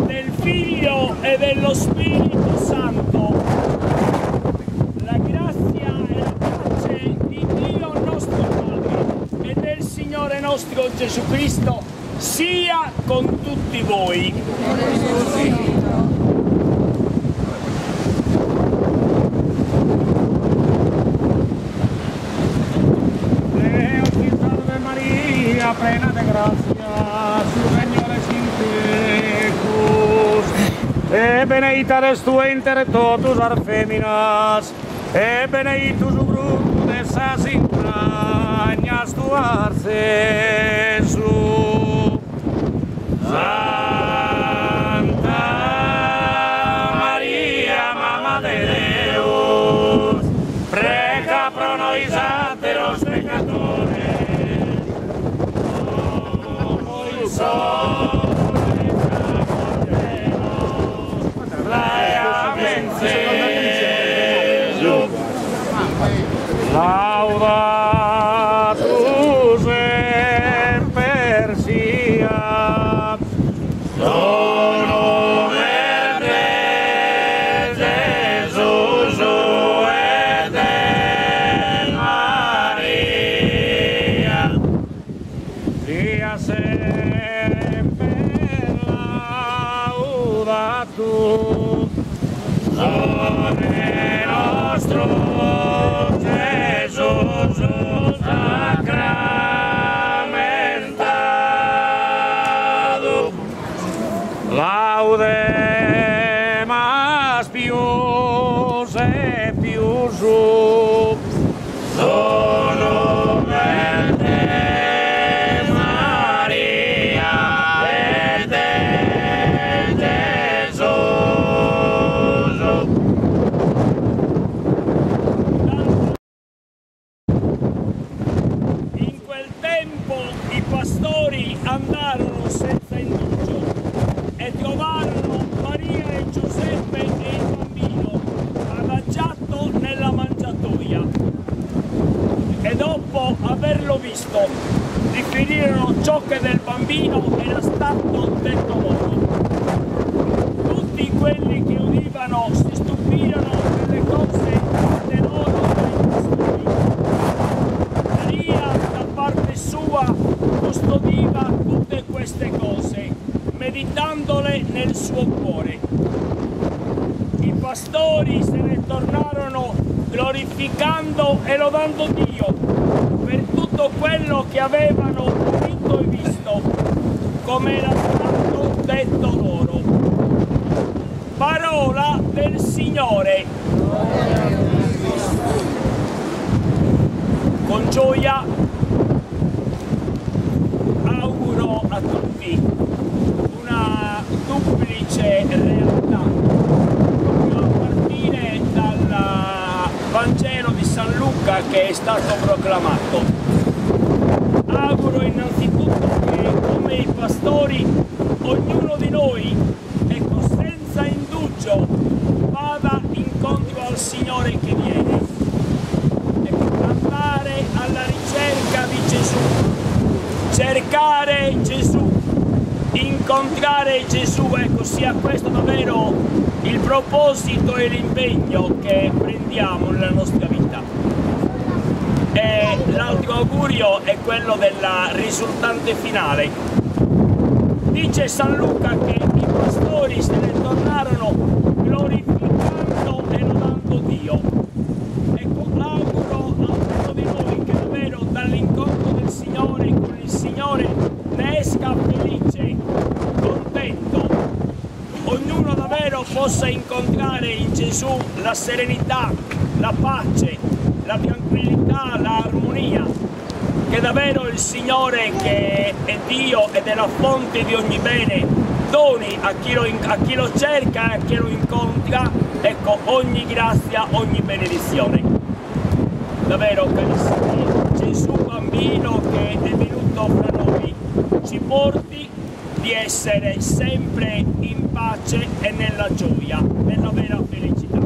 Del Figlio e dello Spirito Santo. La grazia e la pace di Dio nostro Padre e del Signore nostro Gesù Cristo sia con tutti voi. Salve Maria, plena de gracia, su Signore sin tecus, e benedicta es tu inter totus ar feminas, e benedictus fructus de sas entrañas tuas, Jesús. Santa Maria, Mama de Deus, prega pro nobis ateros pecadores, como il sole laudatus semper sia dono verde Jesus et Maria, sia semper laudatus Done nostro Jesus sacramentado, laudemas pius et pius sub, dono verde Maria et i pastori andarono senza indugio e trovarono Maria e Giuseppe e il bambino adagiato nella mangiatoia, e dopo averlo visto riferirono ciò che del bambino era stato detto loro. Tutti quelli che udivano si stupirono delle cose fatte loro dai pastori. Maria da parte sua custodiva tutte queste cose, meditandole nel suo cuore. I pastori se ne tornarono glorificando e lodando Dio per tutto quello che avevano udito e visto, come era stato detto loro. Parola del Signore. Con gioia auguro a tutti una duplice realtà: che è stato proclamato. Auguro innanzitutto che come i pastori ognuno di noi, ecco, senza indugio vada incontro al Signore che viene, ecco, andare alla ricerca di Gesù, cercare Gesù, incontrare Gesù, ecco, sia questo davvero il proposito e l'impegno che prendiamo nella nostra vita. E l'altro augurio è quello della risultante finale. Dice San Luca che i pastori se ne tornarono glorificando e lodando Dio. Ecco, auguro a ognuno di noi che davvero dall'incontro del Signore con il Signore ne esca felice, contento. Ognuno davvero possa incontrare in Gesù la serenità, la pace, la tranquillità, l'armonia, che davvero il Signore, che è Dio ed è la fonte di ogni bene, doni a chi lo cerca e a chi lo incontra, ecco, ogni grazia, ogni benedizione. Davvero carissimi, Gesù bambino che è venuto fra noi ci porti di essere sempre in pace e nella gioia, nella vera felicità.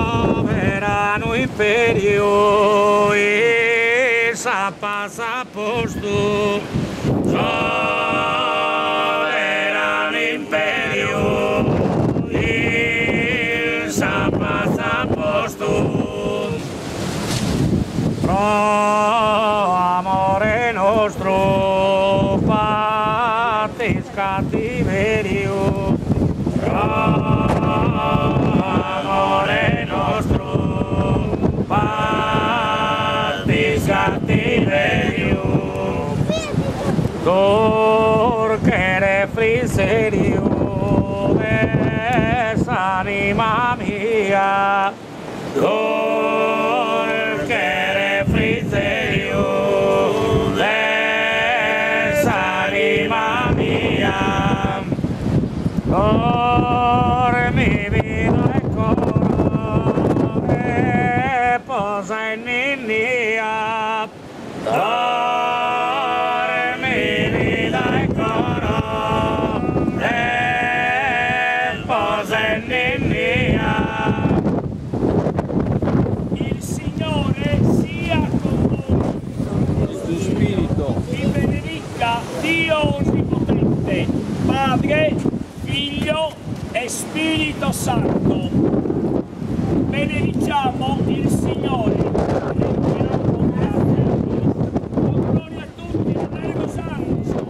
Sovrano imperio e passa posto. Sovrano imperio e passa posto. Pro amore nostro patis cattiverio. Amore nostro, patis cattiverio, che refrigerio es anima mia, che refrigerio es anima mia. Mi vida e coro posa in India. Mi vida e coro posa in India. Il Signore sia con voi. Il tuo spirito. Vi benedica Dio Onnipotente, Padre, Figlio e Spirito Santo. benediciamo il Signore. Gloria a tutti, Anello Santo.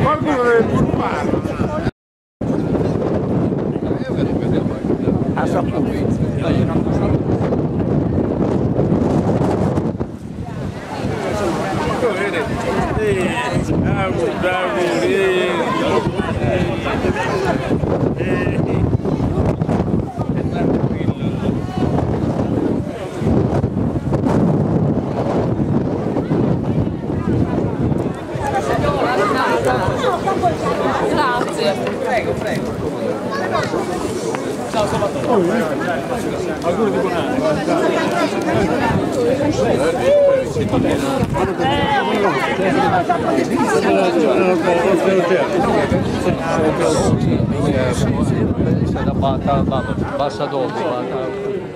Qualcuno deve pur a saputo. Grazie. Prego, prego. Ciao Salvatore. Auguri di buon anno. Basta dopo.